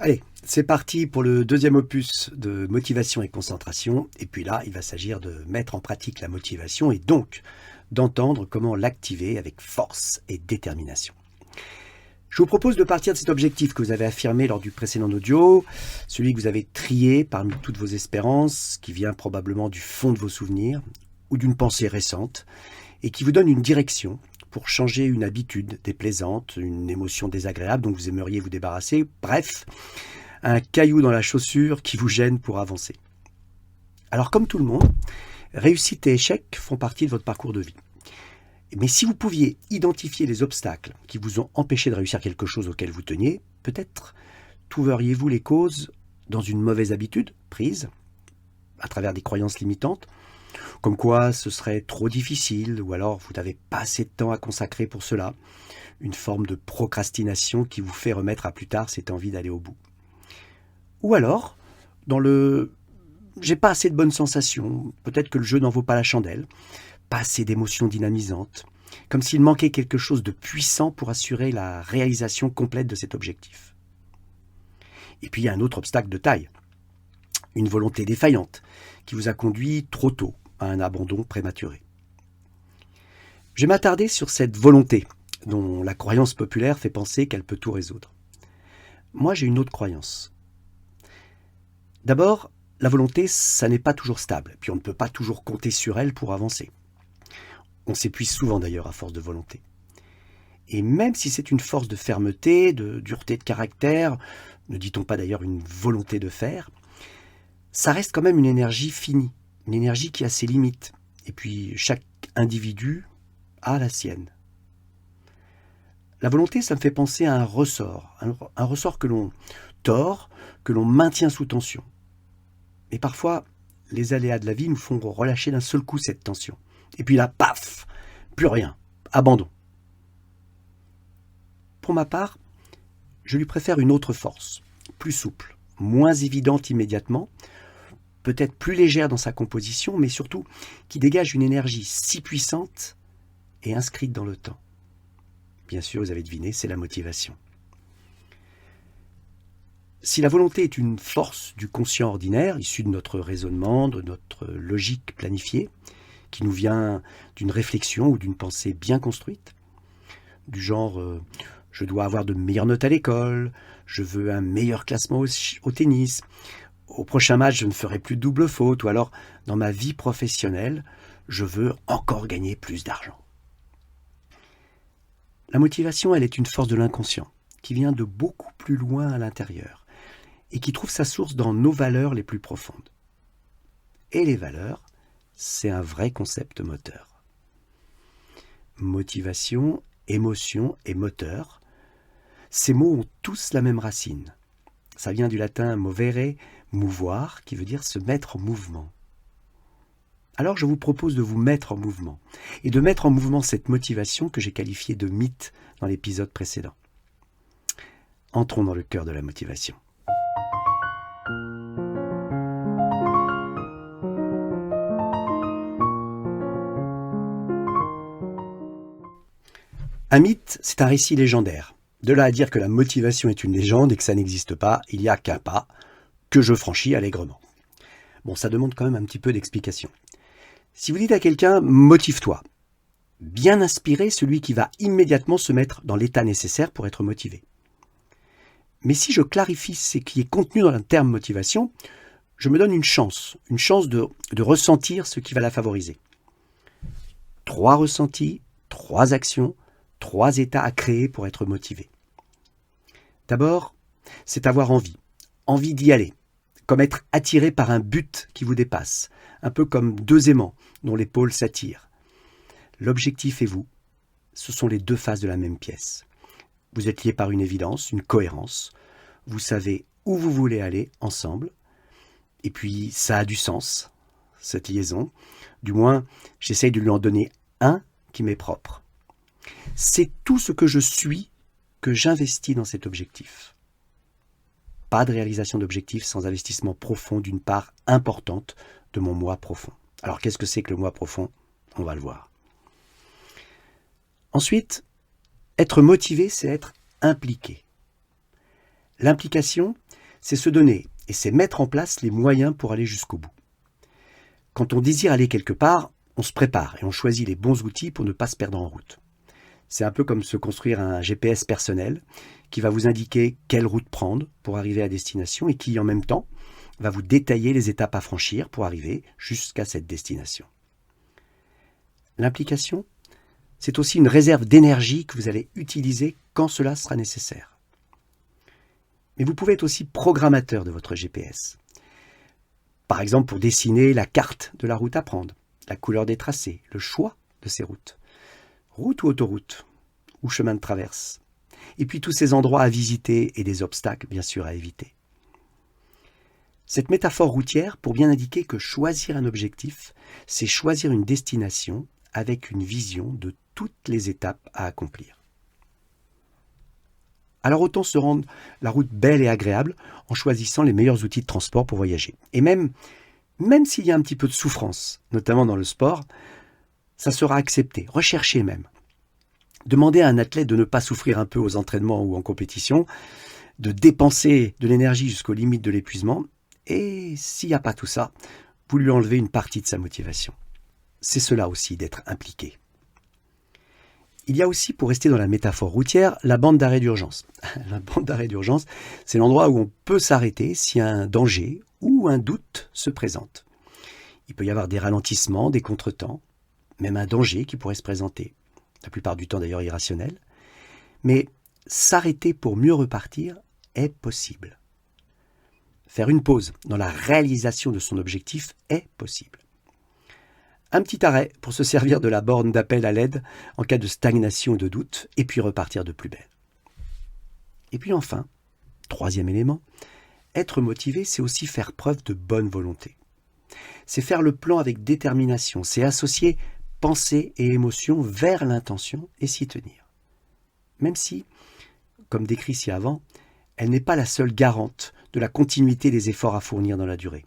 Allez, c'est parti pour le deuxième opus de motivation et concentration. Et puis là, il va s'agir de mettre en pratique la motivation et donc d'entendre comment l'activer avec force et détermination. Je vous propose de partir de cet objectif que vous avez affirmé lors du précédent audio, celui que vous avez trié parmi toutes vos espérances, qui vient probablement du fond de vos souvenirs ou d'une pensée récente, et qui vous donne une direction pour changer une habitude déplaisante, une émotion désagréable dont vous aimeriez vous débarrasser, bref, un caillou dans la chaussure qui vous gêne pour avancer. Alors comme tout le monde, réussite et échec font partie de votre parcours de vie. Mais si vous pouviez identifier les obstacles qui vous ont empêché de réussir quelque chose auquel vous teniez, peut-être trouveriez-vous les causes dans une mauvaise habitude prise, à travers des croyances limitantes, comme quoi ce serait trop difficile, ou alors vous n'avez pas assez de temps à consacrer pour cela, une forme de procrastination qui vous fait remettre à plus tard cette envie d'aller au bout. Ou alors, dans le « j'ai pas assez de bonnes sensations », peut-être que le jeu n'en vaut pas la chandelle, pas assez d'émotions dynamisantes, comme s'il manquait quelque chose de puissant pour assurer la réalisation complète de cet objectif. Et puis il y a un autre obstacle de taille, une volonté défaillante, qui vous a conduit trop tôt à un abandon prématuré. Je vais m'attarder sur cette volonté, dont la croyance populaire fait penser qu'elle peut tout résoudre. Moi, j'ai une autre croyance. D'abord, la volonté, ça n'est pas toujours stable, puis on ne peut pas toujours compter sur elle pour avancer. On s'épuise souvent d'ailleurs à force de volonté. Et même si c'est une force de fermeté, de dureté de caractère, ne dit-on pas d'ailleurs une volonté de faire, ça reste quand même une énergie finie, une énergie qui a ses limites. Et puis chaque individu a la sienne. La volonté, ça me fait penser à un ressort que l'on tord, que l'on maintient sous tension. Et parfois, les aléas de la vie nous font relâcher d'un seul coup cette tension. Et puis là, paf, plus rien, abandon. Pour ma part, je lui préfère une autre force, plus souple, moins évidente immédiatement, peut-être plus légère dans sa composition, mais surtout qui dégage une énergie si puissante et inscrite dans le temps. Bien sûr, vous avez deviné, c'est la motivation. Si la volonté est une force du conscient ordinaire, issue de notre raisonnement, de notre logique planifiée, qui nous vient d'une réflexion ou d'une pensée bien construite, du genre je dois avoir de meilleures notes à l'école, je veux un meilleur classement au tennis, au prochain match je ne ferai plus de double faute, ou alors dans ma vie professionnelle, je veux encore gagner plus d'argent. La motivation, elle est une force de l'inconscient, qui vient de beaucoup plus loin à l'intérieur, et qui trouve sa source dans nos valeurs les plus profondes. Et les valeurs, c'est un vrai concept moteur. Motivation, émotion et moteur, ces mots ont tous la même racine. Ça vient du latin movere, mouvoir, qui veut dire se mettre en mouvement. Alors je vous propose de vous mettre en mouvement, et de mettre en mouvement cette motivation que j'ai qualifiée de mythe dans l'épisode précédent. Entrons dans le cœur de la motivation. Un mythe, c'est un récit légendaire. De là à dire que la motivation est une légende et que ça n'existe pas, il n'y a qu'un pas, que je franchis allègrement. Bon, ça demande quand même un petit peu d'explication. Si vous dites à quelqu'un « motive-toi », bien inspiré celui qui va immédiatement se mettre dans l'état nécessaire pour être motivé. Mais si je clarifie ce qui est contenu dans le terme motivation, je me donne une chance de ressentir ce qui va la favoriser. 3 ressentis, 3 actions, 3 états à créer pour être motivé. D'abord, c'est avoir envie d'y aller, comme être attiré par un but qui vous dépasse, un peu comme 2 aimants dont les pôles s'attirent. L'objectif et vous, ce sont les 2 faces de la même pièce. Vous êtes liés par une évidence, une cohérence, vous savez où vous voulez aller ensemble, et puis ça a du sens, cette liaison, du moins j'essaye de lui en donner un qui m'est propre. C'est tout ce que je suis que j'investis dans cet objectif. Pas de réalisation d'objectif sans investissement profond d'une part importante de mon moi profond. Alors qu'est-ce que c'est que le moi profond ? On va le voir. Ensuite, être motivé, c'est être impliqué. L'implication, c'est se donner et c'est mettre en place les moyens pour aller jusqu'au bout. Quand on désire aller quelque part, on se prépare et on choisit les bons outils pour ne pas se perdre en route. C'est un peu comme se construire un GPS personnel qui va vous indiquer quelle route prendre pour arriver à destination et qui, en même temps, va vous détailler les étapes à franchir pour arriver jusqu'à cette destination. L'implication, c'est aussi une réserve d'énergie que vous allez utiliser quand cela sera nécessaire. Mais vous pouvez être aussi programmateur de votre GPS. Par exemple, pour dessiner la carte de la route à prendre, la couleur des tracés, le choix de ces routes. Route ou autoroute, ou chemin de traverse. Et puis tous ces endroits à visiter et des obstacles, bien sûr, à éviter. Cette métaphore routière pour bien indiquer que choisir un objectif, c'est choisir une destination avec une vision de toutes les étapes à accomplir. Alors autant se rendre la route belle et agréable en choisissant les meilleurs outils de transport pour voyager. Et même s'il y a un petit peu de souffrance, notamment dans le sport, ça sera accepté, recherché même. Demandez à un athlète de ne pas souffrir un peu aux entraînements ou en compétition, de dépenser de l'énergie jusqu'aux limites de l'épuisement, et s'il n'y a pas tout ça, vous lui enlevez une partie de sa motivation. C'est cela aussi d'être impliqué. Il y a aussi, pour rester dans la métaphore routière, la bande d'arrêt d'urgence. La bande d'arrêt d'urgence, c'est l'endroit où on peut s'arrêter si un danger ou un doute se présente. Il peut y avoir des ralentissements, des contretemps, même un danger qui pourrait se présenter, la plupart du temps d'ailleurs irrationnel. Mais s'arrêter pour mieux repartir est possible. Faire une pause dans la réalisation de son objectif est possible. Un petit arrêt pour se servir de la borne d'appel à l'aide en cas de stagnation ou de doute, et puis repartir de plus belle. Et puis enfin, troisième élément, être motivé, c'est aussi faire preuve de bonne volonté. C'est faire le plan avec détermination, c'est associer pensée et émotion vers l'intention et s'y tenir. Même si, comme décrit ci avant, elle n'est pas la seule garante de la continuité des efforts à fournir dans la durée.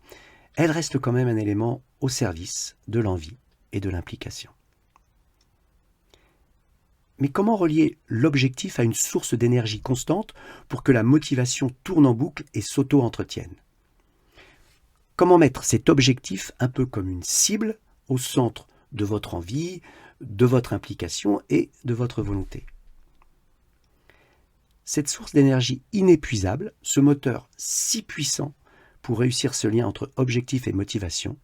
Elle reste quand même un élément au service de l'envie et de l'implication. Mais comment relier l'objectif à une source d'énergie constante pour que la motivation tourne en boucle et s'auto-entretienne ? Comment mettre cet objectif un peu comme une cible au centre de votre envie, de votre implication et de votre volonté ? Cette source d'énergie inépuisable, ce moteur si puissant pour réussir ce lien entre objectif et motivation,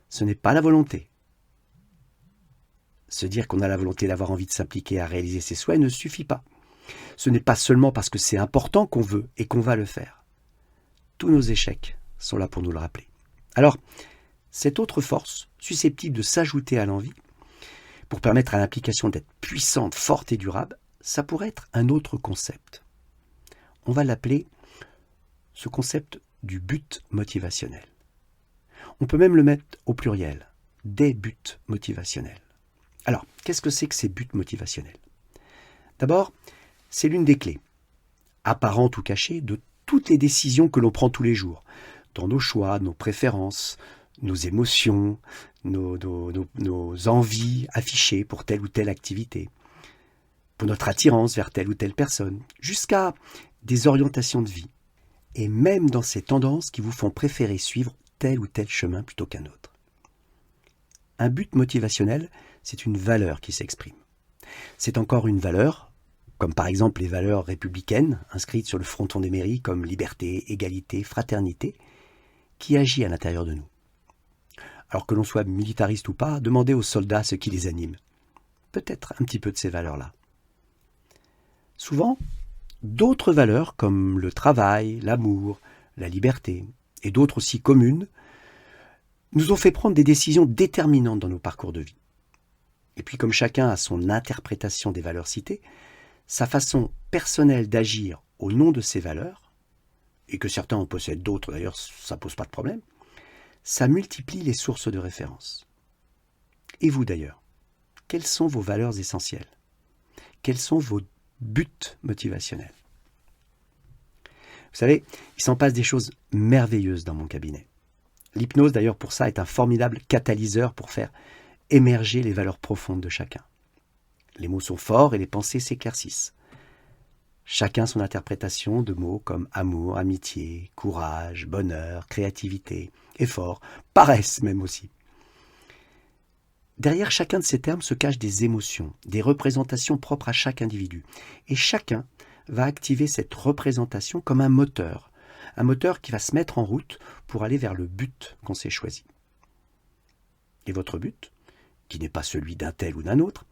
ce n'est pas la volonté. Se dire qu'on a la volonté d'avoir envie de s'impliquer à réaliser ses souhaits ne suffit pas. Ce n'est pas seulement parce que c'est important qu'on veut et qu'on va le faire. Tous nos échecs sont là pour nous le rappeler. Alors, cette autre force, susceptible de s'ajouter à l'envie, pour permettre à l'implication d'être puissante, forte et durable, ça pourrait être un autre concept. On va l'appeler ce concept du but motivationnel. On peut même le mettre au pluriel, des buts motivationnels. Alors, qu'est-ce que c'est que ces buts motivationnels ? D'abord, c'est l'une des clés, apparentes ou cachées, de toutes les décisions que l'on prend tous les jours, dans nos choix, nos préférences, nos émotions, nos envies affichées pour telle ou telle activité, pour notre attirance vers telle ou telle personne, jusqu'à des orientations de vie, et même dans ces tendances qui vous font préférer suivre tel ou tel chemin plutôt qu'un autre. Un but motivationnel, c'est une valeur qui s'exprime. C'est encore une valeur, comme par exemple les valeurs républicaines inscrites sur le fronton des mairies comme liberté, égalité, fraternité, qui agit à l'intérieur de nous. Alors que l'on soit militariste ou pas, demandez aux soldats ce qui les anime. Peut-être un petit peu de ces valeurs-là. Souvent, d'autres valeurs comme le travail, l'amour, la liberté, et d'autres aussi communes, nous ont fait prendre des décisions déterminantes dans nos parcours de vie. Et puis comme chacun a son interprétation des valeurs citées, sa façon personnelle d'agir au nom de ces valeurs, et que certains en possèdent d'autres d'ailleurs, ça ne pose pas de problème, ça multiplie les sources de référence. Et vous d'ailleurs, quelles sont vos valeurs essentielles ? Quels sont vos buts motivationnels ? Vous savez, il s'en passe des choses merveilleuses dans mon cabinet. L'hypnose d'ailleurs pour ça est un formidable catalyseur pour faire émerger les valeurs profondes de chacun. Les mots sont forts et les pensées s'éclaircissent. Chacun son interprétation de mots comme amour, amitié, courage, bonheur, créativité, effort, paresse même aussi. Derrière chacun de ces termes se cachent des émotions, des représentations propres à chaque individu. Et chacun va activer cette représentation comme un moteur qui va se mettre en route pour aller vers le but qu'on s'est choisi. Et votre but, qui n'est pas celui d'un tel ou d'un autre,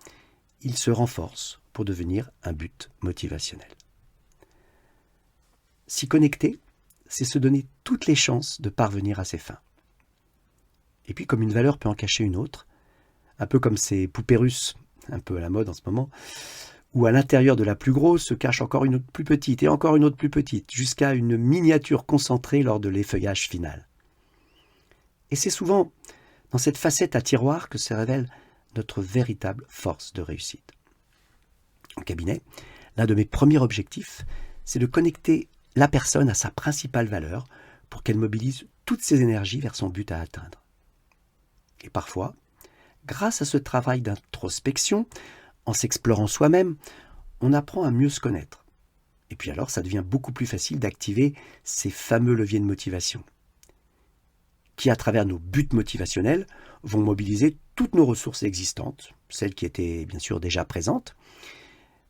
il se renforce pour devenir un but motivationnel. S'y connecter, c'est se donner toutes les chances de parvenir à ses fins. Et puis, comme une valeur peut en cacher une autre, un peu comme ces poupées russes, un peu à la mode en ce moment, où à l'intérieur de la plus grosse se cache encore une autre plus petite et encore une autre plus petite, jusqu'à une miniature concentrée lors de l'effeuillage final. Et c'est souvent dans cette facette à tiroir que se révèle notre véritable force de réussite. En cabinet, l'un de mes premiers objectifs, c'est de connecter la personne à sa principale valeur pour qu'elle mobilise toutes ses énergies vers son but à atteindre. Et parfois, grâce à ce travail d'introspection, en s'explorant soi-même, on apprend à mieux se connaître. Et puis alors, ça devient beaucoup plus facile d'activer ces fameux leviers de motivation, qui, à travers nos buts motivationnels, vont mobiliser toutes nos ressources existantes, celles qui étaient bien sûr déjà présentes,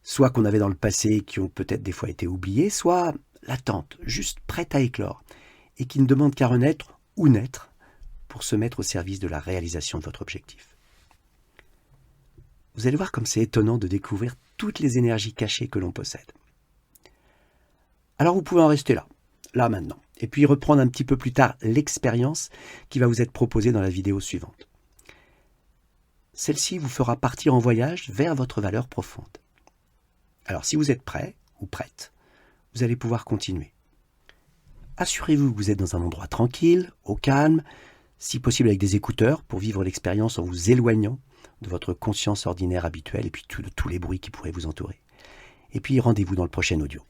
soit qu'on avait dans le passé, qui ont peut-être des fois été oubliées, soit latentes, juste prêtes à éclore, et qui ne demandent qu'à renaître ou naître pour se mettre au service de la réalisation de votre objectif. Vous allez voir comme c'est étonnant de découvrir toutes les énergies cachées que l'on possède. Alors vous pouvez en rester là maintenant, et puis reprendre un petit peu plus tard l'expérience qui va vous être proposée dans la vidéo suivante. Celle-ci vous fera partir en voyage vers votre valeur profonde. Alors si vous êtes prêt ou prête, vous allez pouvoir continuer. Assurez-vous que vous êtes dans un endroit tranquille, au calme, si possible avec des écouteurs pour vivre l'expérience en vous éloignant de votre conscience ordinaire habituelle et puis de tous les bruits qui pourraient vous entourer. Et puis rendez-vous dans le prochain audio.